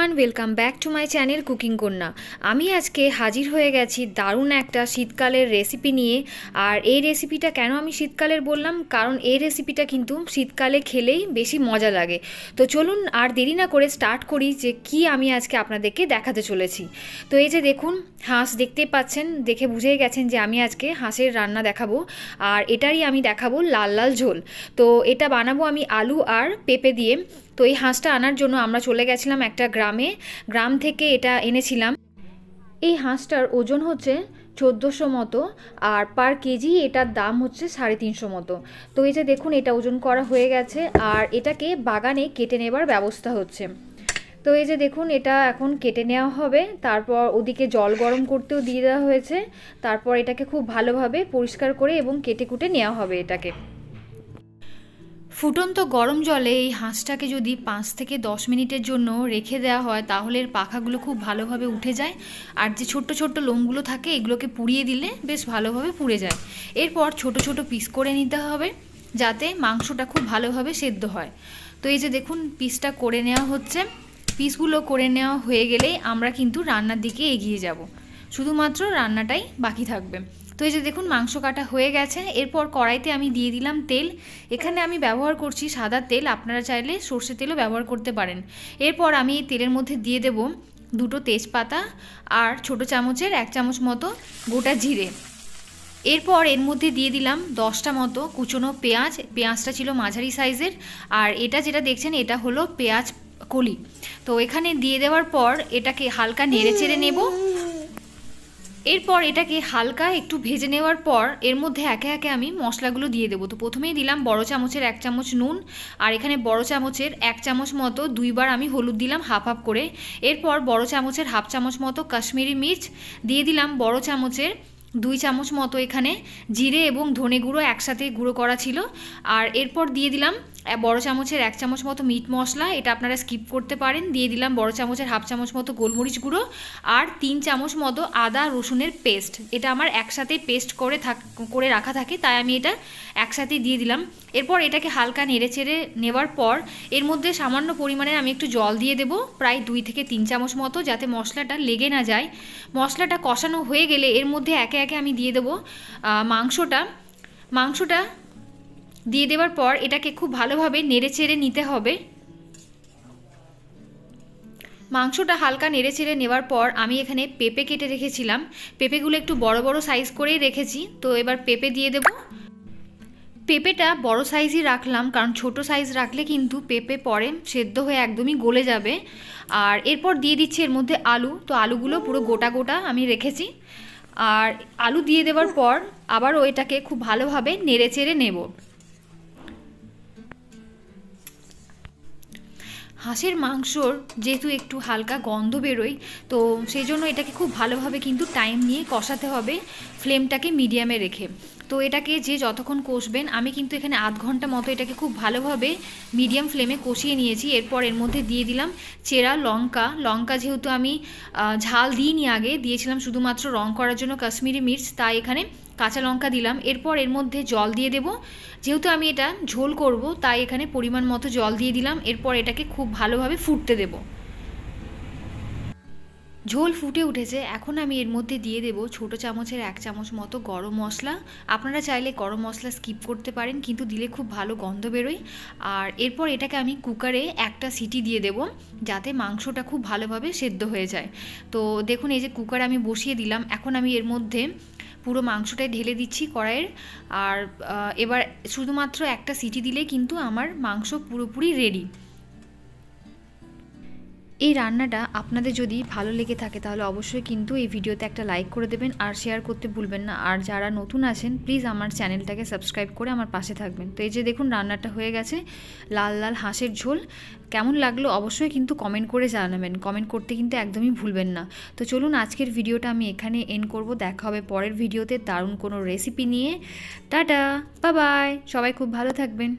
Everyone welcome back to my channel cooking Kanya. আমি আজকে হাজির হয়ে গেছি দারুণ একটা শীতকালের রেসিপি নিয়ে। আর এই রেসিপিটা কেন আমি শীতকালের বললাম, কারণ এই রেসিপিটা কিন্তু শীতকালে খেলেই বেশি মজা লাগে। তো চলুন আর দেরি না করে স্টার্ট করি যে কি আমি আজকে আপনাদেরকে দেখাতে চলেছি। তো এই যে দেখুন, হাঁস দেখতে পাচ্ছেন, দেখে বুঝেই গেছেন যে আমি আজকে হাঁসের রান্না দেখাবো। আর এটারই আমি দেখাবো লাল লাল ঝোল। তো এটা বানাবো আমি আলু আর পেঁপে দিয়ে। তো এই হাঁসটা আনার জন্য আমরা চলে গেছিলাম একটা গ্রাম থেকে এটা এনেছিলাম। এই হাঁসটার ওজন হচ্ছে 1400 মতো, আর পার কেজি এটার দাম হচ্ছে 350 মতো। তো এই যে দেখুন, এটা ওজন করা হয়ে গেছে আর এটাকে বাগানে কেটে নেবার ব্যবস্থা হচ্ছে। তো এই যে দেখুন, এটা এখন কেটে নেওয়া হবে, তারপর ওদিকে জল গরম করতেও দিয়ে দেওয়া হয়েছে। তারপর এটাকে খুব ভালোভাবে পরিষ্কার করে এবং কেটে কুটে নেওয়া হবে। এটাকে ফুটন্ত গরম জলে এই হাঁসটাকে যদি 5 থেকে 10 মিনিটের জন্য রেখে দেওয়া হয় তাহলে এর পাখাগুলো খুব ভালোভাবে উঠে যায়। আর যে ছোট্ট ছোট্ট লোমগুলো থাকে এগুলোকে পুড়িয়ে দিলে বেশ ভালোভাবে পুড়ে যায়। এরপর ছোট ছোট পিস করে নিতে হবে যাতে মাংসটা খুব ভালোভাবে সেদ্ধ হয়। তো এই যে দেখুন, পিসটা করে নেওয়া হচ্ছে। পিসগুলো করে নেওয়া হয়ে গেলেই আমরা কিন্তু রান্নার দিকে এগিয়ে যাব, শুধুমাত্র রান্নাটাই বাকি থাকবে। তো এই যে দেখুন, মাংস কাটা হয়ে গেছে। এরপর কড়াইতে আমি দিয়ে দিলাম তেল। এখানে আমি ব্যবহার করছি সাদা তেল, আপনারা চাইলে সর্ষে তেলও ব্যবহার করতে পারেন। এরপর আমি এই তেলের মধ্যে দিয়ে দেব 2টো তেজপাতা আর ছোট চামচের 1 চামচ মতো গোটা জিরে। এরপর এর মধ্যে দিয়ে দিলাম 10টা মতো কুচনো পেঁয়াজ। পেঁয়াজটা ছিল মাঝারি সাইজের, আর এটা যেটা দেখছেন এটা হলো পেঁয়াজ কলি। তো এখানে দিয়ে দেওয়ার পর এটাকে হালকা নেড়ে চেড়ে নেব। এরপর এটাকে হালকা একটু ভেজে নেওয়ার পর এর মধ্যে একে একে আমি মশলাগুলো দিয়ে দেবো। তো প্রথমেই দিলাম বড় চামচের 1 চামচ নুন, আর এখানে বড় চামচের 1 চামচ মতো 2বার আমি হলুদ দিলাম হাফ হাফ করে। এরপর বড় চামচের হাফ চামচ মতো কাশ্মীরি মির্চ দিয়ে দিলাম। বড় চামচের 2 চামচ মতো এখানে জিরে এবং ধনে গুঁড়ো একসাথে গুঁড়ো করা ছিল। আর এরপর দিয়ে দিলাম বড় চামচের 1 চামচ মতো মিট মশলা, এটা আপনারা স্কিপ করতে পারেন। দিয়ে দিলাম বড় চামচের হাফ চামচ মতো গোলমরিচ গুঁড়ো আর 3 চামচ মতো আদা রসুনের পেস্ট। এটা আমার একসাথে পেস্ট করে রাখা থাকে, তাই আমি এটা একসাথে দিয়ে দিলাম। এরপর এটাকে হালকা নেড়ে চেড়ে নেওয়ার পর এর মধ্যে সামান্য পরিমাণে আমি একটু জল দিয়ে দেবো, প্রায় 2 থেকে 3 চামচ মতো, যাতে মশলাটা লেগে না যায়। মশলাটা কষানো হয়ে গেলে এর মধ্যে একে একে আমি দিয়ে দেবো মাংসটা দিয়ে দেওয়ার পর এটাকে খুব ভালোভাবে নেড়ে চেড়ে নিতে হবে। মাংসটা হালকা নেড়ে চেড়ে নেওয়ার পর আমি এখানে পেঁপে কেটে রেখেছিলাম। পেঁপেগুলো একটু বড় বড় সাইজ করেই রেখেছি। তো এবার পেঁপে দিয়ে দেব। পেঁপেটা বড় সাইজই রাখলাম, কারণ ছোট সাইজ রাখলে কিন্তু পেঁপে পরে সেদ্ধ হয়ে একদমই গলে যাবে। আর এরপর দিয়ে দিচ্ছি এর মধ্যে আলু। তো আলুগুলো পুরো গোটা গোটা আমি রেখেছি। আর আলু দিয়ে দেওয়ার পর আবারও এটাকে খুব ভালোভাবে নেড়ে চেড়ে নেব। হাঁসের মাংসর যেহেতু একটু হালকা গন্ধ বেরোয়, তো সেই জন্য এটাকে খুব ভালোভাবে কিন্তু টাইম নিয়ে কষাতে হবে, ফ্লেমটাকে মিডিয়ামে রেখে। তো এটাকে যে যতক্ষণ কষবেন, আমি কিন্তু এখানে আধ ঘন্টা মতো এটাকে খুব ভালোভাবে মিডিয়াম ফ্লেমে কষিয়ে নিয়েছি। এরপর এর মধ্যে দিয়ে দিলাম চেরা লঙ্কা। যেহেতু আমি ঝাল দিইনি, আগে দিয়েছিলাম শুধুমাত্র রং করার জন্য কাশ্মীরি মির্চ, তাই এখানে কাঁচা লঙ্কা দিলাম। এরপর এর মধ্যে জল দিয়ে দেব। যেহেতু আমি এটা ঝোল করব, তাই এখানে পরিমাণ মতো জল দিয়ে দিলাম। এরপর এটাকে খুব ভালোভাবে ফুটতে দেব। ঝোল ফুটে উঠেছে, এখন আমি এর মধ্যে দিয়ে দেব ছোটো চামচের 1 চামচ মতো গরম মশলা। আপনারা চাইলে গরম মশলা স্কিপ করতে পারেন, কিন্তু দিলে খুব ভালো গন্ধ বেরোয়। আর এরপর এটাকে আমি কুকারে একটা সিটি দিয়ে দেব, যাতে মাংসটা খুব ভালোভাবে সেদ্ধ হয়ে যায়। তো দেখুন, এই যে কুকারে আমি বসিয়ে দিলাম। এখন আমি এর মধ্যে পুরো মাংসটাই ঢেলে দিচ্ছি কড়াইয়ের। আর এবার শুধুমাত্র একটা সিটি দিলেই কিন্তু আমার মাংস পুরোপুরি রেডি। এই রান্নাটা আপনাদের যদি ভালো লেগে থাকে তাহলে অবশ্যই কিন্তু এই ভিডিওতে একটা লাইক করে দেবেন আর শেয়ার করতে ভুলবেন না। আর যারা নতুন আছেন প্লিজ আমার চ্যানেলটাকে সাবস্ক্রাইব করে আমার পাশে থাকবেন। তো এই যে দেখুন, রান্নাটা হয়ে গেছে, লাল লাল হাঁসের ঝোল। কেমন লাগলো অবশ্যই কিন্তু কমেন্ট করে জানাবেন, কমেন্ট করতে কিন্তু একদমই ভুলবেন না। তো চলুন, আজকের ভিডিওটা আমি এখানে এন্ড করব। দেখা হবে পরের ভিডিওতে দারুণ কোনো রেসিপি নিয়ে। টাটা, বাই বাই, সবাই খুব ভালো থাকবেন।